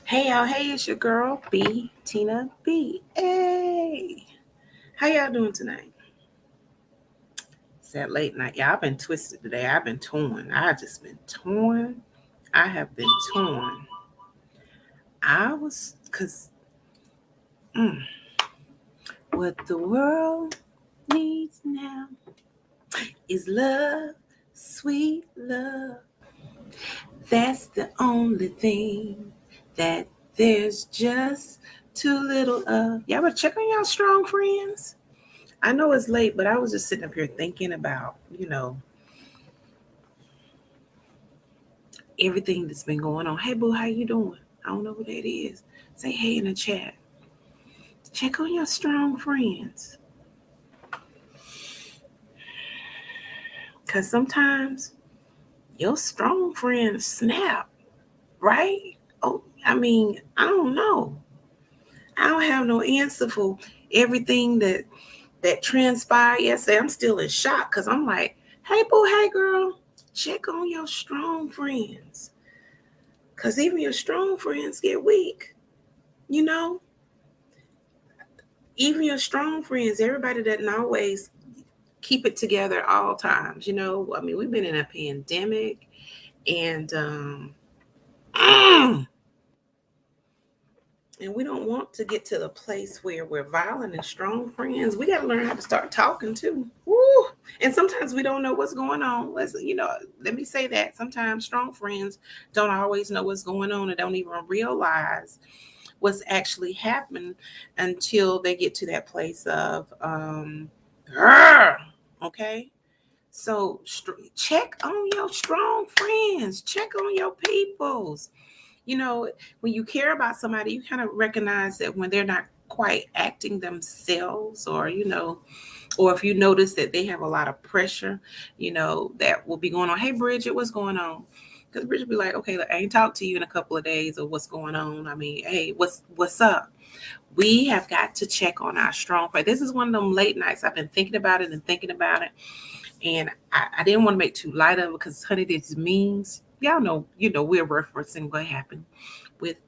Hey y'all, hey, it's your girl B Tina B. Hey, how y'all doing tonight? It's that late night. Yeah, I've been twisted today. I've been torn. I just been torn. I have been torn. I was cause mm, what the world needs now is love, sweet love. That's the only thing that there's just too little of. Y'all better check on y'all strong friends. I know it's late, but I was just sitting up here thinking about, everything that's been going on. Hey, boo, how you doing? I don't know who that is. Say hey in the chat. Check on your strong friends. Because sometimes your strong friends snap, right? Oh, I mean, I don't know. I don't have no answer for everything that transpired yesterday. I'm still in shock because I'm like, hey, boo, hey, girl, check on your strong friends. Because even your strong friends get weak, you know? Even your strong friends, everybody doesn't always keep it together all times, you know? I mean, we've been in a pandemic and and we don't want to get to the place where we're violent and strong friends. We got to learn how to start talking too. Woo! And sometimes we don't know what's going on. Let me say that. Sometimes strong friends don't always know what's going on and don't even realize what's actually happened until they get to that place of okay. So check on your strong friends, check on your peoples. You know, when you care about somebody, you kind of recognize that when they're not quite acting themselves, or if you notice that they have a lot of pressure, that will be going on. Hey, Bridget, what's going on? Because Bridget will be like, okay, look, I ain't talked to you in a couple of days, or what's going on. I mean, hey, what's up? We have got to check on our strong point. This is one of them late nights. I've been thinking about it and thinking about it. And I didn't want to make too light of it because, honey, this means, y'all know, we're referencing what happened with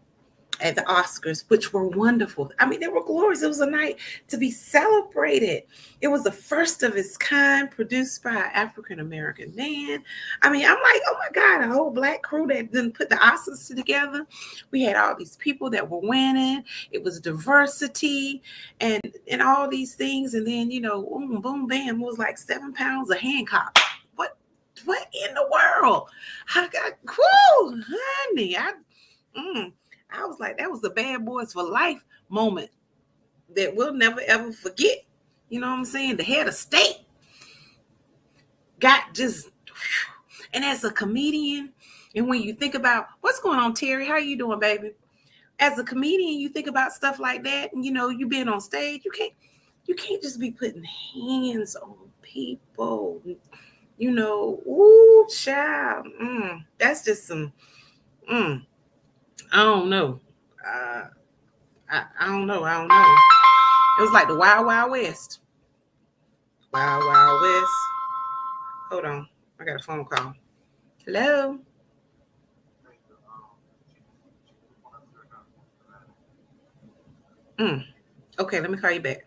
at the Oscars, which were wonderful. I mean, they were glorious. It was a night to be celebrated. It was the first of its kind, produced by an African American man. I mean, I'm like, oh my God, a whole black crew that didn't put the Oscars together. We had all these people that were winning. It was diversity and all these things. And then, boom, boom, bam, it was like 7 pounds of Hancock. What in the world? I got cool, honey. I was like, that was the Bad Boys for Life moment that we'll never ever forget. You know what I'm saying? The head of state got just, and as a comedian, and when you think about what's going on, Terry, how you doing, baby? As a comedian, you think about stuff like that, and you being on stage, you can't just be putting hands on people. Ooh, child, that's just some, I don't know. I don't know. I don't know. It was like the Wild Wild West. Wild Wild West. Hold on. I got a phone call. Hello. Mm. Okay, let me call you back.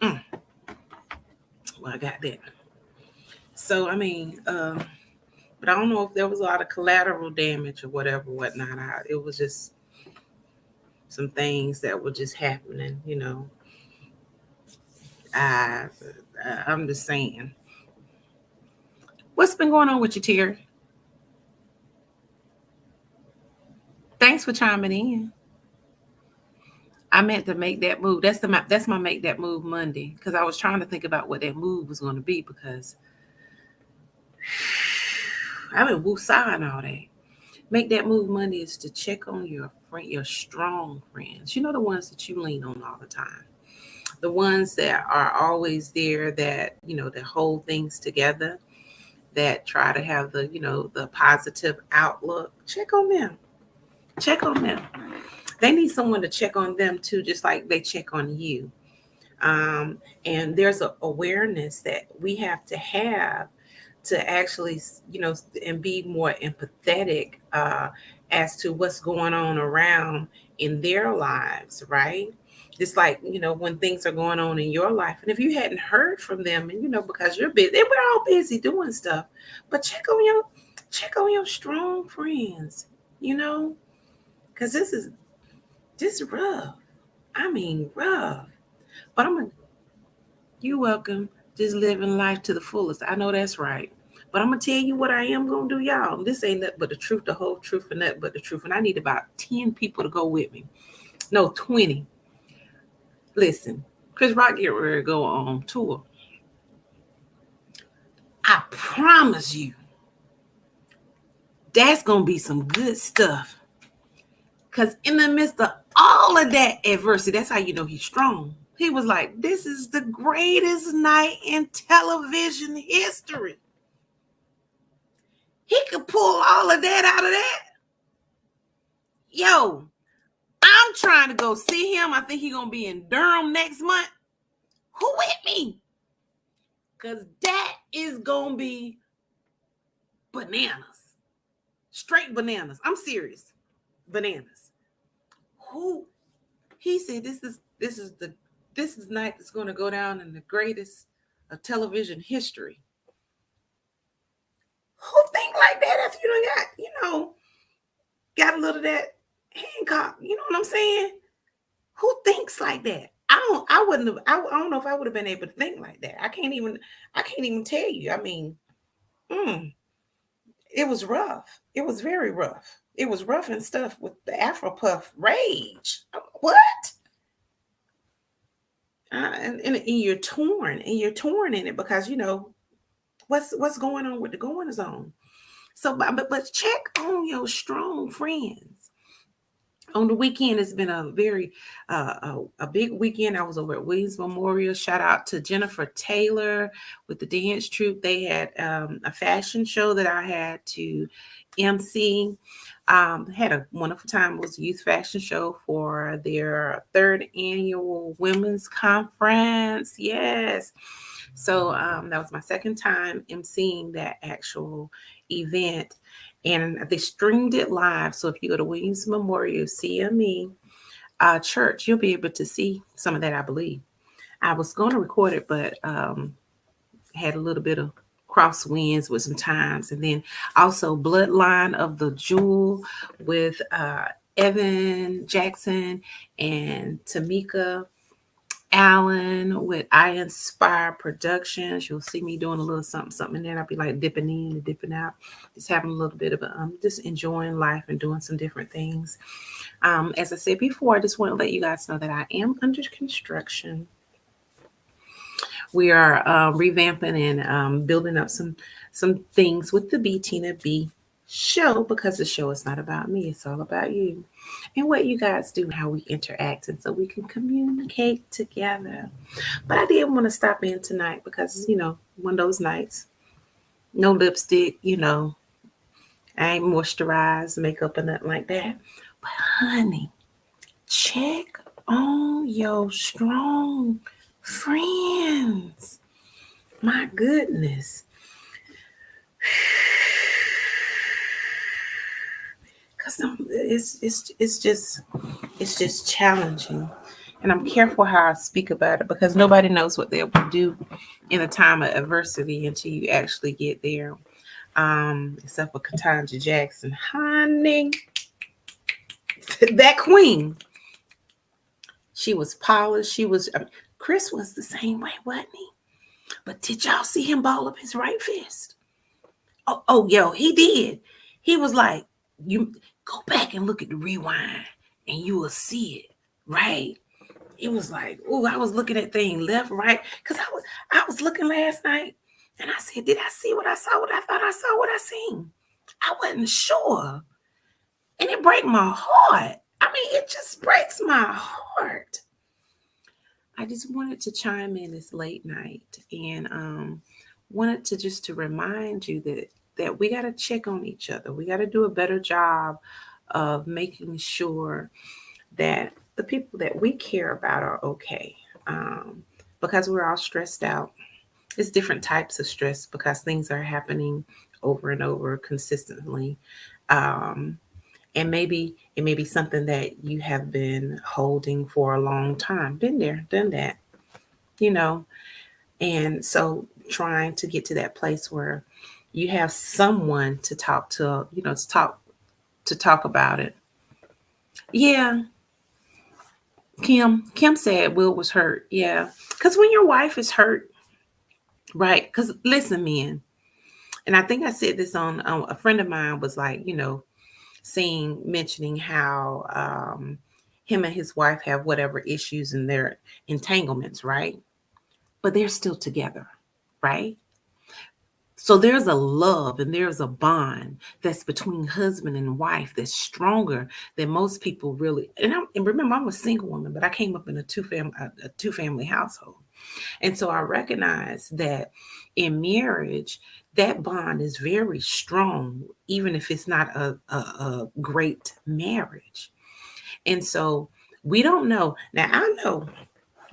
Mm. Well, I got that. So, I mean, but I don't know if there was a lot of collateral damage or whatever, whatnot. It was just some things that were just happening. I, I'm just saying. What's been going on with you, Terry? Thanks for chiming in. I meant to make that move. That's my make that move Monday because I was trying to think about what that move was going to be because I've been woosah and all that. Make that move Monday is to check on your friend, your strong friends. You know the ones that you lean on all the time. The ones that are always there that hold things together, that try to have the positive outlook. Check on them. Check on them. They need someone to check on them too, just like they check on you. And there's an awareness that we have to have to actually, and be more empathetic as to what's going on around in their lives, right? Just like, when things are going on in your life. And if you hadn't heard from them, and because you're busy, and we're all busy doing stuff, but check on your strong friends, because this is rough. I mean rough. But you welcome. Just living life to the fullest. I know that's right. But I'm gonna tell you what I am gonna do, y'all. This ain't nothing but the truth, the whole truth, and nothing but the truth. And I need about 10 people to go with me. No, 20. Listen, Chris Rock get ready to go on tour. I promise you, that's gonna be some good stuff. Cause in the midst of all of that adversity, that's how you know he's strong. He was like, "This is the greatest night in television history." He could pull all of that out of that. Yo, I'm trying to go see him. I think he's gonna be in Durham next month. Who with me? Cause that is gonna be bananas. Straight bananas. I'm serious. Bananas. Who? He said this is night that's gonna go down in the greatest of television history. Who think like that after you done got a little of that Hancock? You know what I'm saying? Who thinks like that? I wouldn't have. I don't know if I would have been able to think like that. I can't even tell you. I mean, it was rough. It was very rough. It was rough and stuff with the Afro Puff rage. What? And you're torn, in it because what's going on with the going zone. So, but check on your strong friends. On the weekend, it's been a very a big weekend. I was over at Williams Memorial. Shout out to Jennifer Taylor with the dance troupe. They had a fashion show that I had to MC. Had a wonderful time. It was a youth fashion show for their 3rd annual women's conference. Yes. So that was my second time emceeing that actual event. And they streamed it live. So if you go to Williams Memorial CME Church, you'll be able to see some of that, I believe. I was going to record it, but had a little bit of crosswinds with some times. And then also Bloodline of the Jewel with Evan Jackson and Tamika Allen with I Inspire Productions. You'll see me doing a little something, and then I'll be like dipping in and dipping out, just having a little bit of just enjoying life and doing some different things. As I said before, I just want to let you guys know that I am under construction. We are revamping and building up some things with the B Tina B show, because the show is not about me, it's all about you and what you guys do and how we interact, and so we can communicate together. But I did want to stop in tonight because one of those nights, no lipstick, I ain't moisturized, makeup or nothing like that. But honey, check on your strong friends. My goodness. Cause it's just challenging, and I'm careful how I speak about it because nobody knows what they will do in a time of adversity until you actually get there. Except for Ketanji Jackson, honey, that queen. She was polished. Chris was the same way, wasn't he? But did y'all see him ball up his right fist? Oh, yo, he did. He was like, you go back and look at the rewind and you will see it, right? It was like, oh, I was looking at things left, right. Because I was looking last night and I said, did I see what I saw? What I thought I saw, what I seen? I wasn't sure. And it breaks my heart. I mean, it just breaks my heart. I just wanted to chime in this late night and wanted to remind you that we got to check on each other. We got to do a better job of making sure that the people that we care about are okay, because we're all stressed out. It's different types of stress because things are happening over and over consistently. Um, and maybe it may be something that you have been holding for a long time. Been there, done that, you know. And so trying to get to that place where you have someone to talk to, to talk about it. Yeah, Kim said Will was hurt. Yeah. Cuz when your wife is hurt, right? Cuz listen, men, and I think I said this on a friend of mine was like, saying mentioning how him and his wife have whatever issues in their entanglements, right? But they're still together, right? So there's a love and there's a bond that's between husband and wife that's stronger than most people really. And remember, I'm a single woman, but I came up in a two family household, and so I recognize that in marriage, that bond is very strong, even if it's not a great marriage. And so we don't know. Now I know.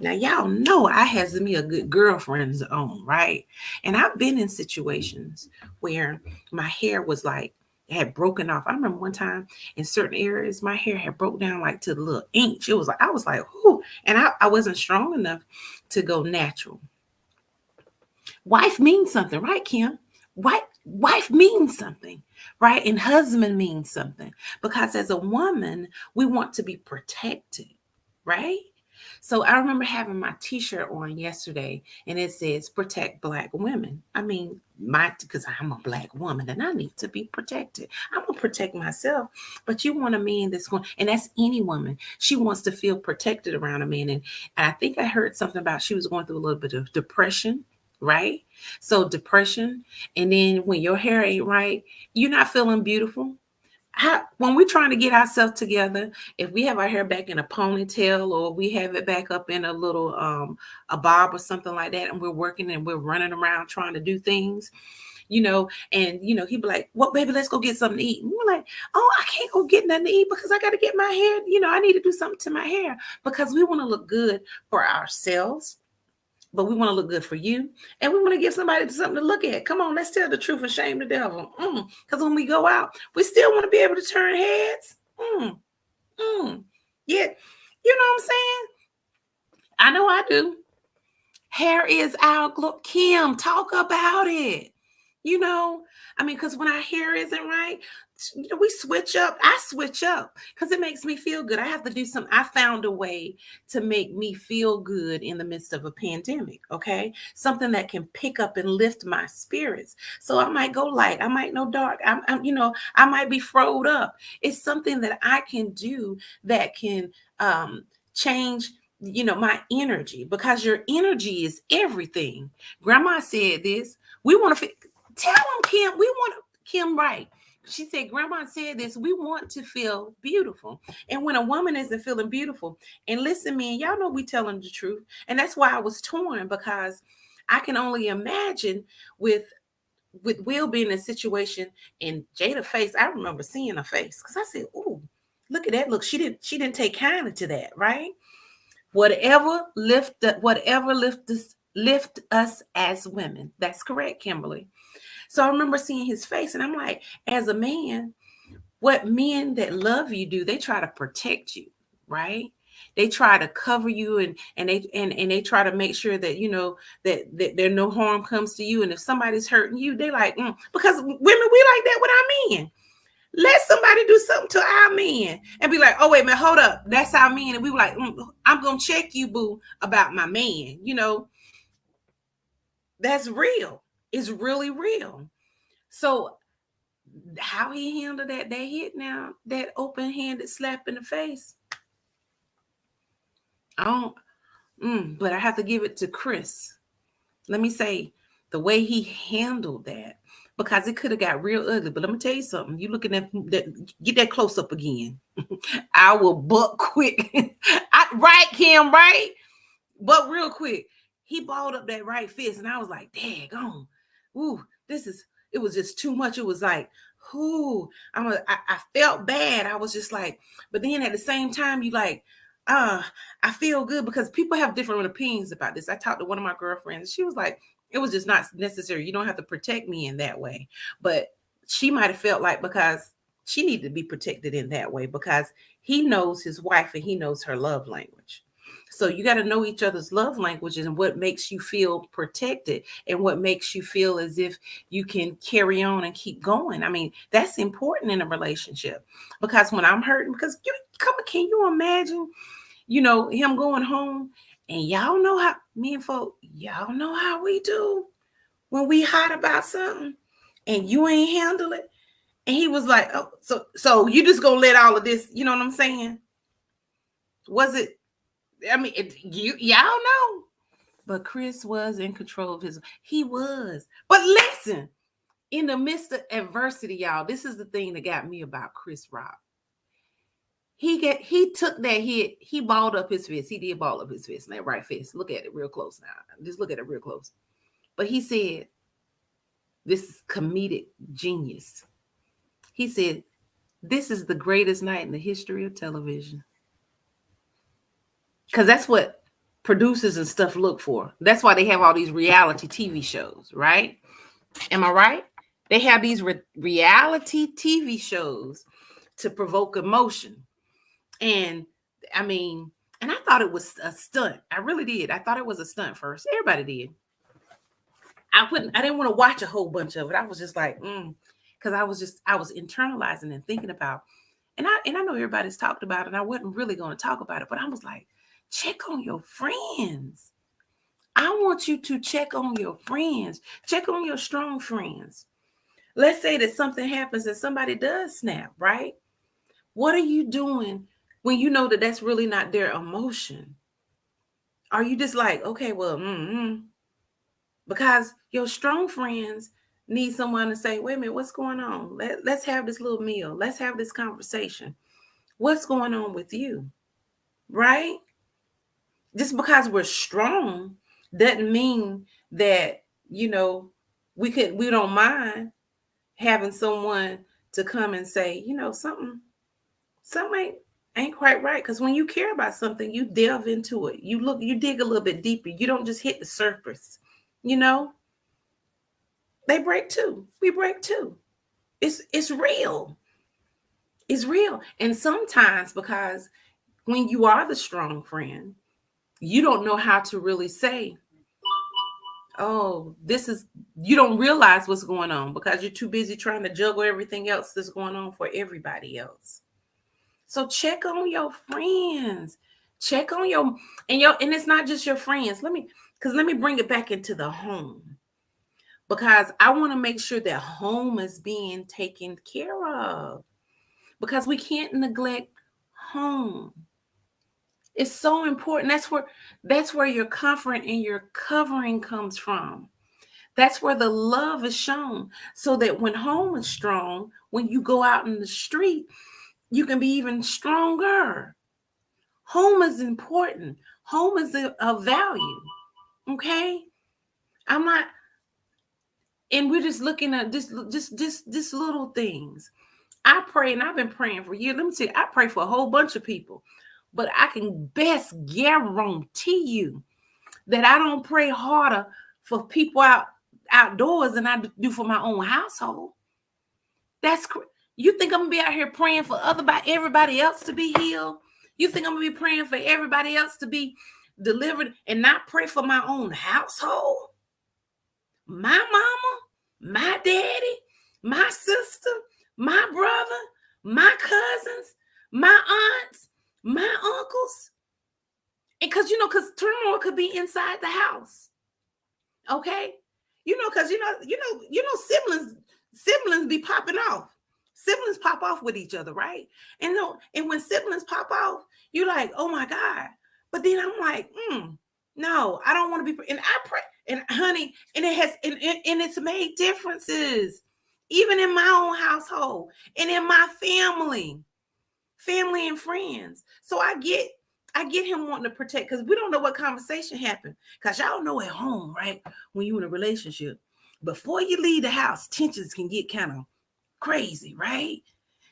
Now y'all know I has me a good girlfriend's own, right? And I've been in situations where my hair was like had broken off. I remember one time in certain areas my hair had broke down like to the little inch. It was like I was like, whoo, and I wasn't strong enough to go natural. Wife means something, right, Kim? Wife means something, right? And husband means something because as a woman, we want to be protected, right? So I remember having my t-shirt on yesterday and it says protect black women. I mean, because I'm a black woman and I need to be protected. I'm gonna protect myself. But you want a man that's going, and that's any woman. She wants to feel protected around a man. And I think I heard something about she was going through a little bit of depression, right? So depression, and then when your hair ain't right, you're not feeling beautiful. When we're trying to get ourselves together, if we have our hair back in a ponytail or we have it back up in a little a bob or something like that, and we're working and we're running around trying to do things, and he'd be like, "Well, baby, let's go get something to eat." And we're like, "Oh, I can't go get nothing to eat because I got to get my hair. I need to do something to my hair because we want to look good for ourselves." But we want to look good for you, and we want to give somebody something to look at. Come on, let's tell the truth and shame the devil. Because when we go out, we still want to be able to turn heads. Yeah, you know what I'm saying? I know I do. Hair is our glow. Kim, talk about it. Because when our hair isn't right, we switch up. I switch up because it makes me feel good. I have to do something. I found a way to make me feel good in the midst of a pandemic. Okay. Something that can pick up and lift my spirits. So I might go light. I might go dark. I might be froed up. It's something that I can do that can change my energy, because your energy is everything. Grandma said this. We want to tell them, Kim. We want Kim, right? She said, Grandma said this. We want to feel beautiful. And when a woman isn't feeling beautiful, and listen, man, y'all know we telling the truth. And that's why I was torn, because I can only imagine with Will being in a situation in Jada's face. I remember seeing her face because I said, "Oh, look at that! Look, she didn't take kindly to that, right?" Whatever lift us as women. That's correct, Kimberly. So I remember seeing his face, and I'm like, as a man, what men that love you do, they try to protect you, right? They try to cover you, and they try to make sure that that there no harm comes to you. And if somebody's hurting you, they like because women, we like that with our men. Let somebody do something to our men and be like, "Oh wait, man, hold up, that's our man," and we were like, "I'm gonna check you, boo, about my man." That's real. It's really real. So how he handled that hit, now that open-handed slap in the face, I don't. But I have to give it to Chris. Let me say, the way he handled that, because it could have got real ugly. But let me tell you something. You looking at that, get that close up again. I will buck quick. Right, Kim, right? But real quick, he balled up that right fist, and I was like, daggone. Ooh, it was just too much. It was like, I felt bad. I was just like, but then at the same time, you like, I feel good, because people have different opinions about this. I talked to one of my girlfriends. She was like, It was just not necessary. You don't have to protect me in that way. But she might have felt like because she needed to be protected in that way because he knows his wife and he knows her love language. So you got to know each other's love languages and what makes you feel protected and what makes you feel as if you can carry on and keep going. I mean, that's important in a relationship because when I'm hurting, because can you imagine, him going home and y'all know how me and folk, y'all know how we do when we hot about something and you ain't handle it. And he was like, oh, so you just gonna let all of this, you know what I'm saying? Was it, I mean, y'all know. But Chris was in control of he was. But listen, in the midst of adversity, y'all, this is the thing that got me about Chris Rock. He took that hit. He balled up his fist. He did ball up his fist, that right fist. Look at it real close now. Just look at it real close. But he said, this is comedic genius. He said, this is the greatest night in the history of television. Because that's what producers and stuff look for. That's why they have all these reality TV shows, right? Am I right? They have these reality TV shows to provoke emotion. And I mean, and I thought it was a stunt. I really did. I thought it was a stunt first. Everybody did. I didn't want to watch a whole bunch of it. I was just like, because I was internalizing and thinking about, and I know everybody's talked about it. And I wasn't really going to talk about it, but I was like, check on your friends. I want you to check on your friends. Check on your strong friends. Let's say that something happens and somebody does snap, right? What are you doing when you know that that's really not their emotion? Are you just like, okay, well, because your strong friends need someone to say, wait a minute, what's going on? Let's have this little meal. Let's have this conversation. What's going on with you? Right? Just because we're strong doesn't mean that, we don't mind having someone to come and say, something ain't quite right. Because when you care about something, you delve into it. You dig a little bit deeper. You don't just hit the surface. They break too. We break too. It's real. It's real. And sometimes because when you are the strong friend, you don't know how to really say, oh, you don't realize what's going on because you're too busy trying to juggle everything else that's going on for everybody else. So check on your friends. Check on and it's not just your friends. Let me bring it back into the home. Because I want to make sure that home is being taken care of. Because we can't neglect home. It's so important. That's where your comfort and your covering comes from. That's where the love is shown. So that when home is strong, when you go out in the street, you can be even stronger. Home is important. Home is of value. Okay? And we're just looking at just little things. I pray, and I've been praying for years. Let me tell you, I pray for a whole bunch of people, but I can best guarantee you that I don't pray harder for people outdoors than I do for my own household. You think I'm gonna be out here praying for everybody else to be healed? You think I'm gonna be praying for everybody else to be delivered and not pray for my own household? My mama, my daddy, my sister, my brother, my cousins, my aunts, my uncles. And because turmoil could be inside the house. Okay? Because siblings be popping off. Siblings pop off with each other, right? And when siblings pop off, you're like, oh my God. But then I'm like, no, I don't want to be. And I pray, and honey, and it's made differences, even in my own household and in my family and friends. So I get him wanting to protect, because we don't know what conversation happened. Because y'all know at home, right? When you're in a relationship, before you leave the house, tensions can get kind of crazy, right?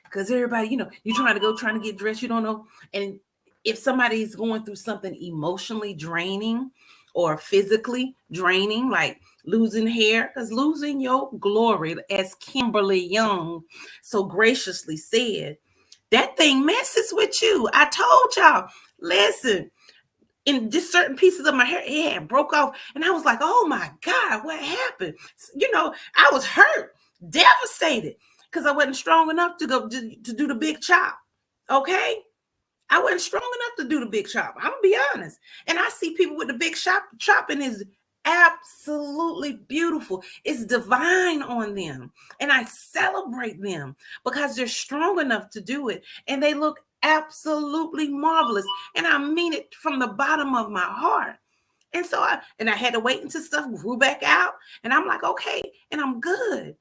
Because everybody, you're trying to get dressed, you don't know. And if somebody's going through something emotionally draining or physically draining, like losing hair, because losing your glory, as Kimberly Young so graciously said, that thing messes with you. I told y'all, listen, in just certain pieces of my hair, it had broke off. And I was like, oh my God, what happened? You know, I was hurt, devastated, because I wasn't strong enough to go to do the big chop. Okay. I wasn't strong enough to do the big chop. I'm gonna be honest. And I see people with the big chop and is absolutely beautiful. It's divine on them. And I celebrate them because they're strong enough to do it. And they look absolutely marvelous. And I mean it from the bottom of my heart. And so I had to wait until stuff grew back out. And I'm like, okay, and I'm good.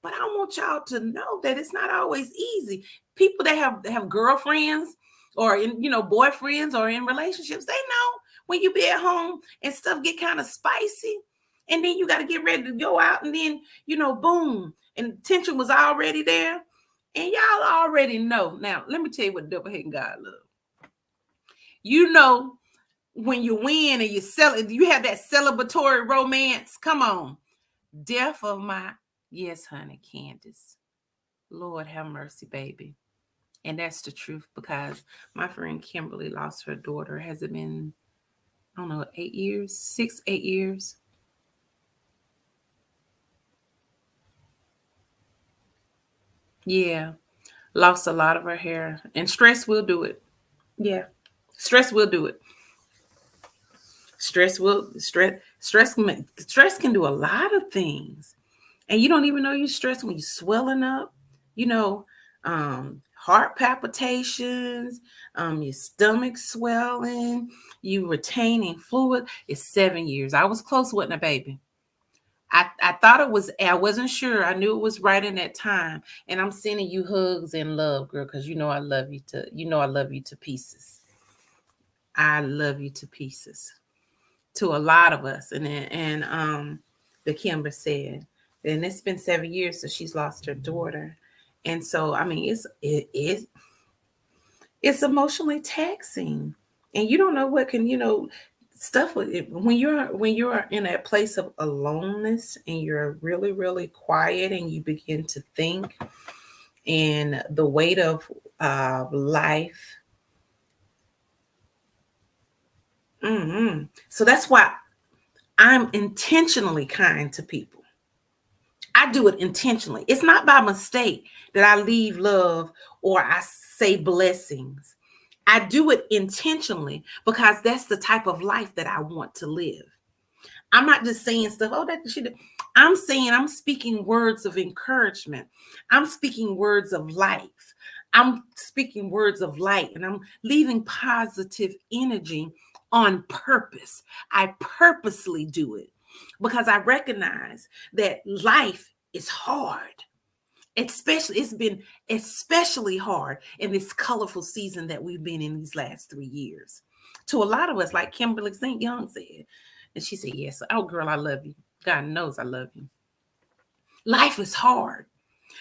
But I want y'all to know that it's not always easy. People that have girlfriends or in, boyfriends or in relationships, they know when you be at home and stuff get kind of spicy, and then you got to get ready to go out, and then, boom, and tension was already there. And y'all already know. Now, let me tell you what double hating God love. When you win and you have that celebratory romance. Come on. Death of my, yes, honey, Candace. Lord have mercy, baby. And that's the truth, because my friend Kimberly lost her daughter. Has it been, I don't know, 8 years? 6, 8 years? Yeah. Lost a lot of her hair. And stress will do it. Yeah. Stress will do it. Stress can do a lot of things. And you don't even know you're stressed when you're swelling up, heart palpitations, your stomach swelling, you retaining fluid. It's 7 years. I was close, wasn't I, baby? I thought it was, I wasn't sure. I knew it was right in that time. And I'm sending you hugs and love, girl, because I love you to pieces. I love you to pieces. To a lot of us. And the Kimber said, and it's been 7 years since she's lost her daughter. And so, I mean, it's emotionally taxing. And you don't know what can, stuff with it. When you're in a place of aloneness and you're really, really quiet and you begin to think, and the weight of life. So that's why I'm intentionally kind to people. I do it intentionally. It's not by mistake that I leave love or I say blessings. I do it intentionally because that's the type of life that I want to live. I'm not just saying stuff, oh, that she did. I'm speaking words of encouragement. I'm speaking words of life. I'm speaking words of light, and I'm leaving positive energy on purpose. I purposely do it because I recognize that life is hard. It's been especially hard in this colorful season that we've been in these last 3 years. To a lot of us, like Kimberly St. Young said, and she said, yes, oh girl, I love you. God knows I love you. Life is hard.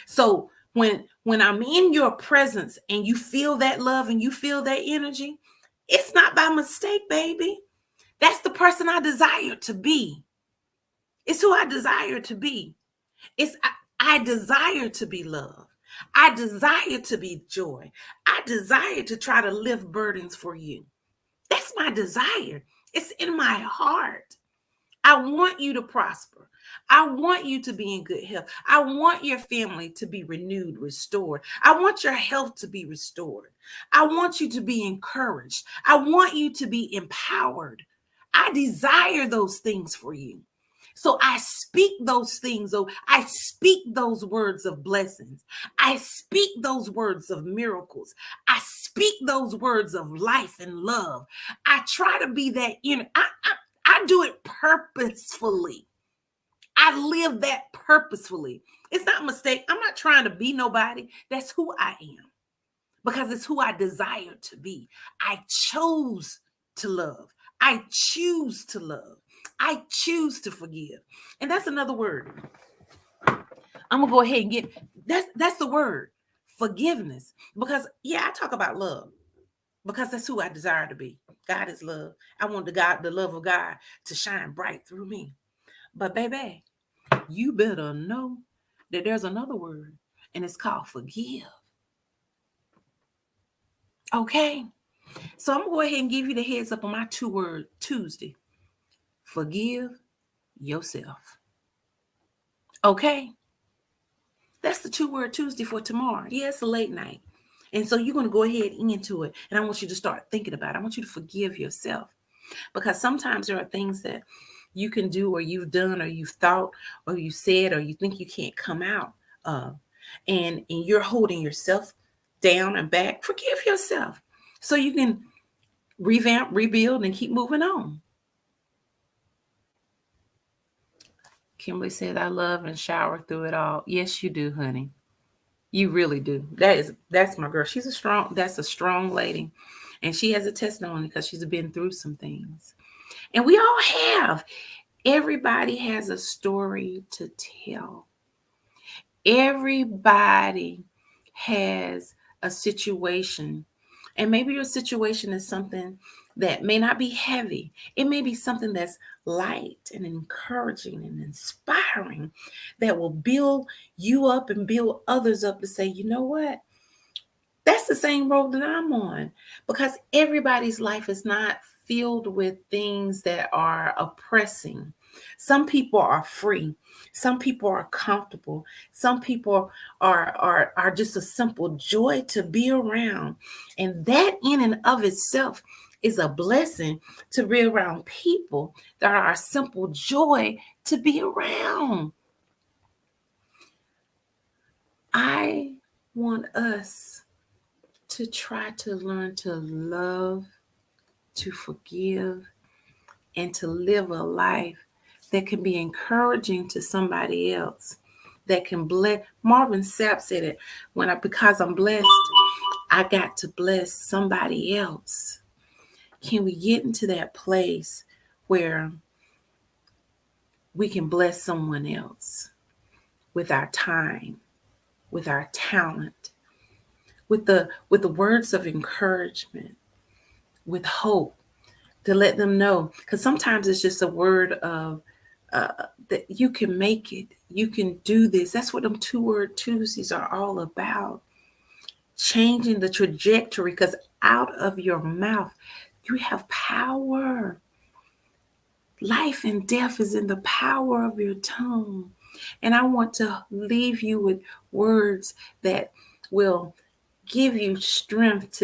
So when I'm in your presence and you feel that love and you feel that energy, it's not by mistake, baby. That's the person I desire to be. It's who I desire to be. I desire to be loved. I desire to be joy. I desire to try to lift burdens for you. That's my desire. It's in my heart. I want you to prosper. I want you to be in good health. I want your family to be renewed, restored. I want your health to be restored. I want you to be encouraged. I want you to be empowered. I desire those things for you. So I speak those things. Oh, I speak those words of blessings. I speak those words of miracles. I speak those words of life and love. I try to be that I do it purposefully. I live that purposefully. It's not a mistake. I'm not trying to be nobody. That's who I am because it's who I desire to be. I chose to love. I choose to love. I choose to forgive. And that's another word. I'm going to go ahead and get, that's the word, forgiveness. Because, yeah, I talk about love because that's who I desire to be. God is love. I want the love of God to shine bright through me. But baby, you better know that there's another word, and it's called forgive. Okay? So I'm going to go ahead and give you the heads up on my 2-word Tuesday. Forgive yourself. Okay? That's the 2-word Tuesday for tomorrow. Yeah, it's a late night. And so you're going to go ahead into it. And I want you to start thinking about it. I want you to forgive yourself. Because sometimes there are things that you can do or you've done or you've thought or you said or you think you can't come out of. And you're holding yourself down and back. Forgive yourself so you can revamp, rebuild, and keep moving on. Kimberly said, I love and shower through it all. Yes, you do, honey. You really do. That's my girl. That's a strong lady. And she has a testimony because she's been through some things. And we all have. Everybody has a story to tell. Everybody has a situation. And maybe your situation is something that may not be heavy. It may be something that's light and encouraging and inspiring that will build you up and build others up to say, you know what? That's the same road that I'm on, because everybody's life is not filled with things that are oppressing. Some people are free. Some people are comfortable. Some people are just a simple joy to be around. And that in and of itself is a blessing to be around people that are a simple joy to be around. I want us to try to learn to love, to forgive, and to live a life that can be encouraging to somebody else, that can bless. Marvin Sapp said it, because I'm blessed, I got to bless somebody else. Can we get into that place where we can bless someone else with our time, with our talent, with the words of encouragement, with hope, to let them know? Because sometimes it's just a word of that you can make it, you can do this. That's what them 2-word Tuesdays are all about. Changing the trajectory, because out of your mouth you have power. Life and death is in the power of your tongue. And I want to leave you with words that will give you strength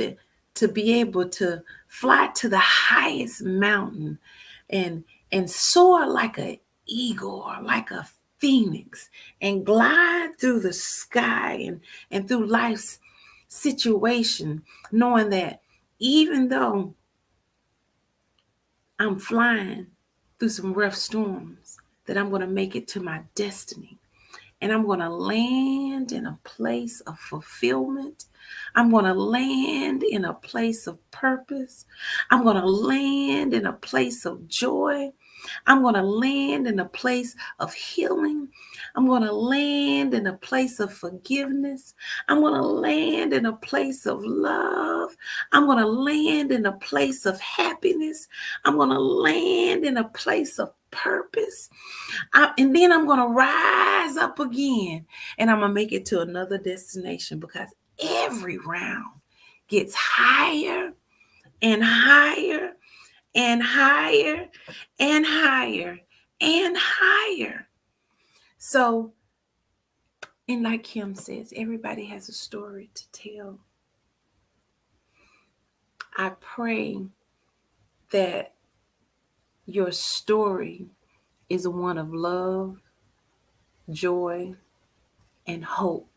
to be able to fly to the highest mountain and soar like an eagle or like a phoenix and glide through the sky and through life's situation, knowing that even though I'm flying through some rough storms, that I'm going to make it to my destiny. And I'm going to land in a place of fulfillment. I'm going to land in a place of purpose. I'm going to land in a place of joy. I'm going to land in a place of healing. I'm going to land in a place of forgiveness. I'm going to land in a place of love. I'm going to land in a place of happiness. I'm going to land in a place of purpose. And then I'm going to rise up again and I'm going to make it to another destination, because every round gets higher and higher and higher and higher and higher. So, and like Kim says, everybody has a story to tell. I pray that your story is one of love, joy, and hope.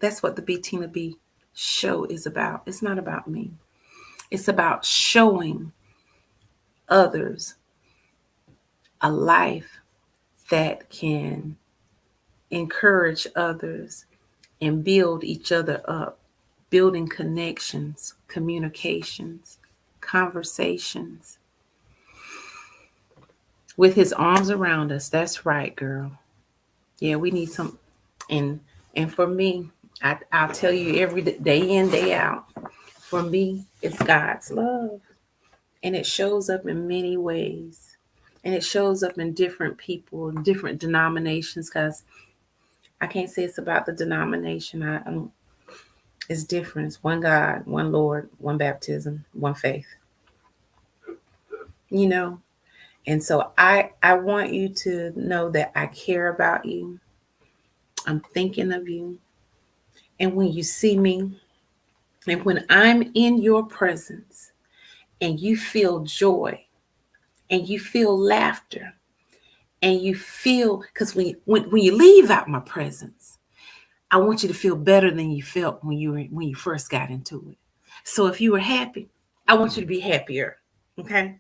That's what the B Tina B show is about. It's not about me. It's about showing others a life that can encourage others and build each other up, building connections, communications, conversations, with his arms around us. That's right, girl. Yeah, we need some. And for me, I'll tell you every day in, day out, for me, it's God's love. And it shows up in many ways. And it shows up in different people, different denominations, because I can't say it's about the denomination. It's different. It's one God, one Lord, one baptism, one faith. You know, and so I want you to know that I care about you. I'm thinking of you. And when you see me, and when I'm in your presence, and you feel joy, and you feel laughter, and you feel, because when you leave out my presence, I want you to feel better than you felt when you first got into it. So if you were happy, I want you to be happier. Okay.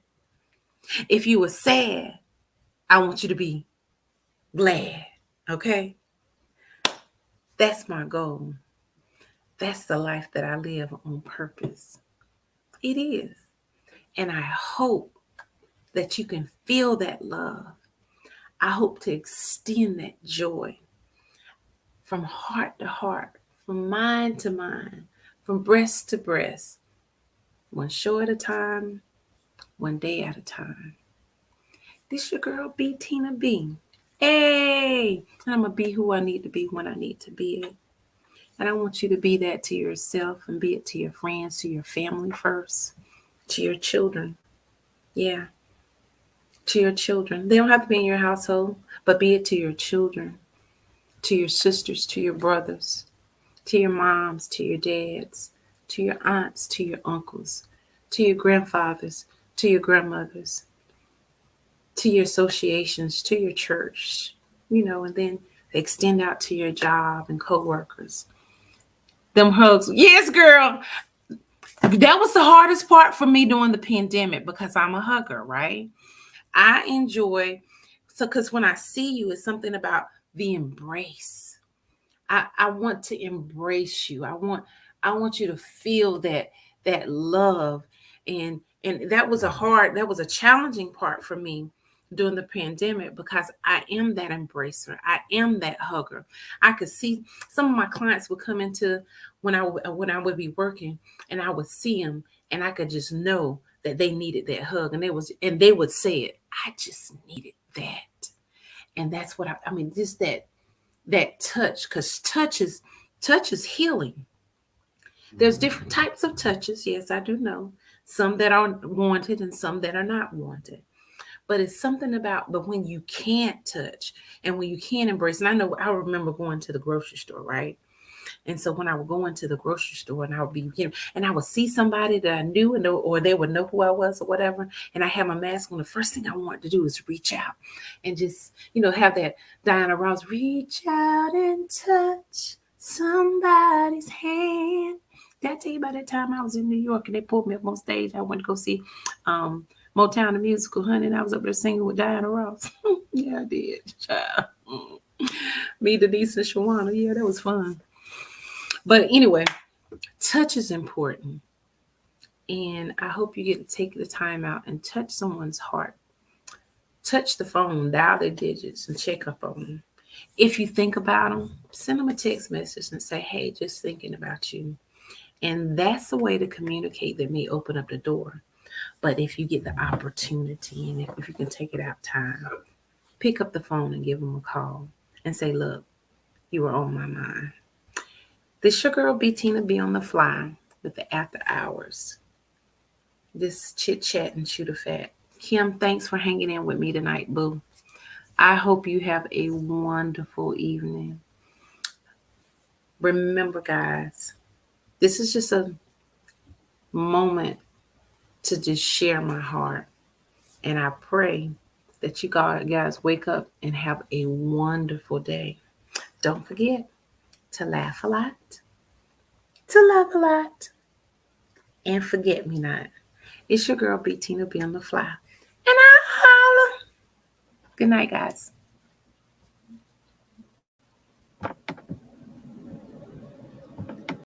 If you were sad, I want you to be glad. Okay. That's my goal. That's the life that I live on purpose. It is. And I hope that you can feel that love. I hope to extend that joy from heart to heart, from mind to mind, from breast to breast, one show at a time, one day at a time. This your girl, B Tina B. Hey, and I'm going to be who I need to be when I need to be it. And I want you to be that to yourself and be it to your friends, to your family first, to your children. Yeah, to your children. They don't have to be in your household, but be it to your children, to your sisters, to your brothers, to your moms, to your dads, to your aunts, to your uncles, to your grandfathers, to your grandmothers, to your associations, to your church, and then extend out to your job and coworkers. Them hugs. Yes, girl. That was the hardest part for me during the pandemic because I'm a hugger, right? I enjoy, because when I see you, it's something about the embrace. I want to embrace you. I want you to feel that love. And that was a challenging part for me during the pandemic because I am that embracer. I am that hugger. I could see some of my clients would come into when I would be working, and I would see them, and I could just know that they needed that hug, and they would say it. I just needed that, and that's what I mean. Just that touch, because touch is healing. There's different types of touches. Yes, I do know some that are wanted and some that are not wanted. But it's something about, but when you can't touch and when you can't embrace, and I remember going to the grocery store, right? And so when I would go into the grocery store and I would be, and I would see somebody that I knew or they would know who I was or whatever, and I had my mask on, the first thing I wanted to do is reach out and just, have that Diana Ross, reach out and touch somebody's hand. Did I tell you about that time I was in New York and they pulled me up on stage? I went to go see Motown the musical, honey, and I was up there singing with Diana Ross. Yeah, I did, child. Me, Denise, and Shawana. Yeah, that was fun. But anyway, touch is important. And I hope you get to take the time out and touch someone's heart. Touch the phone, dial their digits, and check up on them. If you think about them, send them a text message and say, hey, just thinking about you. And that's a way to communicate that may open up the door. But if you get the opportunity and if you can take it out time, pick up the phone and give them a call and say, look, you were on my mind. This your girl, B Tina B on the fly with the after hours. This chit chat and shoot a fat. Kim, thanks for hanging in with me tonight, boo. I hope you have a wonderful evening. Remember, guys, this is just a moment to just share my heart. And I pray that you guys wake up and have a wonderful day. Don't forget to laugh a lot, to love a lot, and forget me not. It's your girl, B Tina B on the fly. And I holla. Good night, guys.